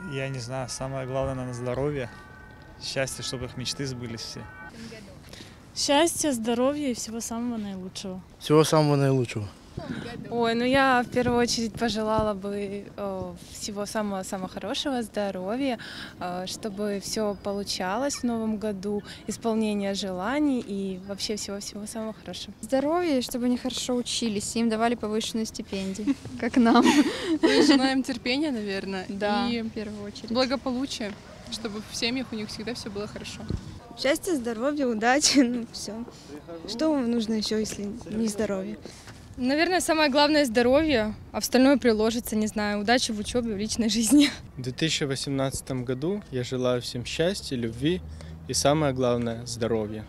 Я не знаю, самое главное, наверное, здоровье, счастье, чтобы их мечты сбылись все. Счастья, здоровья и всего самого наилучшего. Всего самого наилучшего. Ой, ну я в первую очередь пожелала бы всего самого-самого хорошего, здоровья, чтобы все получалось в новом году, исполнение желаний и вообще всего-всего самого хорошего. Здоровья, и чтобы они хорошо учились, и им давали повышенные стипендии, как нам. Мы желаем терпения, наверное, Да, и в первую очередь. благополучия, чтобы в семьях у них всегда все было хорошо. Счастья, здоровья, удачи, ну все. Что вам нужно еще, если не здоровье? Наверное, самое главное — здоровье, а остальное приложится, не знаю, удачи в учебе, в личной жизни. В 2018 году я желаю всем счастья, любви и самое главное — здоровья.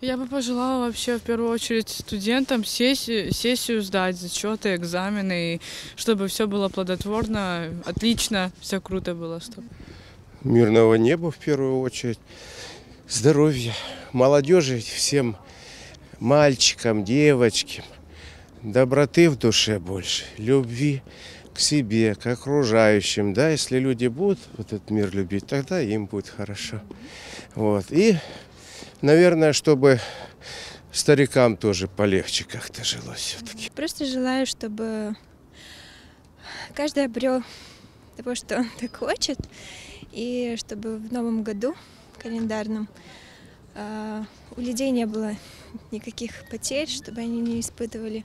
Я бы пожелала вообще в первую очередь студентам сессию сдать, зачеты, экзамены, и чтобы все было плодотворно, отлично, все круто было. Мирного неба в первую очередь, здоровья, молодежи, всем мальчикам, девочкам, доброты в душе больше, любви к себе, к окружающим. Да, если люди будут вот этот мир любить, тогда им будет хорошо. Вот. И, наверное, чтобы старикам тоже полегче как-то жилось все-таки. Просто желаю, чтобы каждый обрел того, что он так хочет, и чтобы в новом году календарном у людей не было никаких потерь, чтобы они не испытывали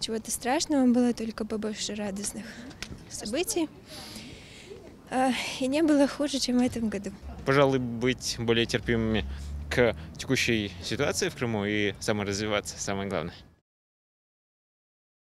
чего-то страшного, было только побольше радостных событий, и не было хуже, чем в этом году. Пожалуй, быть более терпимыми к текущей ситуации в Крыму и саморазвиваться, самое главное.